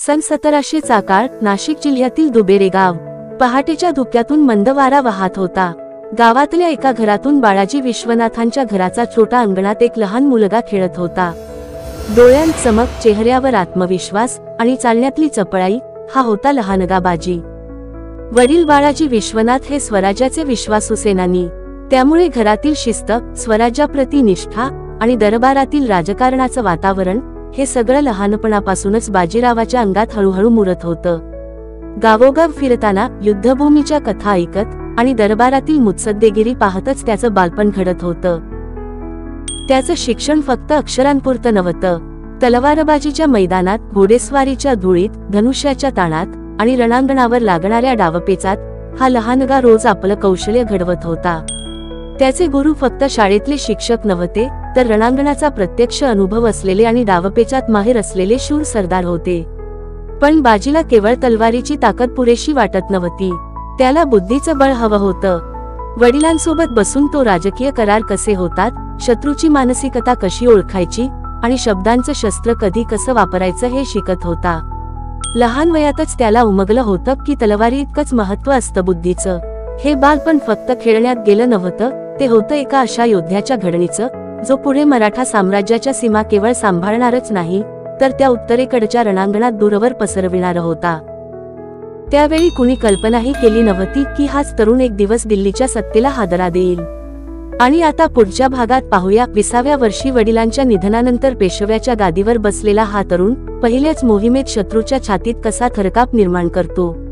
सन 1700 चा काळ, नाशिक जिल्ह्यातील दुबेरे गाव. पहाटेच्या धुक्यातून मंद वारा वाहत होता. गावातल्या एका घरातून बाळाजी विश्वनाथांच्या घराचा छोटा अंगणात एक लहान मुलगा खेळत होता. डोळ्यांत चमक, चेहऱ्यावर आत्मविश्वास आणि चालण्यातली चपळाई, हा होता लहानगा बाजी. वडील बाळाजी विश्वनाथ हे स्वराज्याचे विश्वासू सेनानी. त्यामुळे घरातील शिस्त, स्वराज्याप्रती निष्ठा आणि दरबारातील राजकारणाचं वातावरण हे सगळं लहानपणापासूनच बाजीरावाच्या अंगात हळूहळू मुरत होतं. गावोगाव फिरताना, युद्धभूमीच्या कथा ऐकत आणि दरबारातील मुत्सद्देगिरी पाहतच त्याचं बालपण घडत होतं. त्याचं शिक्षण फक्त अक्षरांपुरतं नव्हतं. तलवारबाजीच्या मैदानात, घोडेस्वारीच्या धुळीत, धनुष्याच्या ताणात आणि रणांगणावर लागणाऱ्या डावपेचात हा लहानगा रोज आपलं कौशल्य घडवत होता. त्याचे गुरु फक्त शाळेतले शिक्षक नव्हते, तर रणांगणाचा प्रत्यक्ष अनुभव असलेले आणि डावपेचात माहिर असलेले शूर सरदार होते. पण बाजीला केवळ तलवारीची ताकद पुरेशी वाटत नव्हती. त्याला बुद्धीचं बळ हवं होतं. वडिलांसोबत बसून तो राजकीय करार कसे होतात, शत्रूची मानसिकता कशी ओळखायची आणि शब्दांचं शस्त्र कधी कसं वापरायचं हे शिकत होता. लहान वयातच त्याला उमगलं होतं की तलवारी इतकंच महत्त्व असतं बुद्धीचं. हे बालपण फक्त खेळण्यात गेलं नव्हतं, ते होतं एका अशा योद्ध्याच्या घडणीचं, जो पुढे मराठा साम्राज्याच्या सीमा केवळ सांभाळणारच नाही, तर त्या उत्तरेकडच्या रणांगणात दूरवर पसरविणार होता. त्यावेळी कुणी कल्पनाही केली नव्हती की हाच तरुण एक दिवस दिल्लीच्या सत्तेला हादरा देईल. आणि आता पुढच्या भागात पाहूया, 20व्या वर्षी वडिलांच्या निधनानंतर पेशव्याच्या गादीवर बसलेला हा तरुण पहिल्याच मोहिमेत शत्रूच्या छातीत कसा थरकाप निर्माण करतो.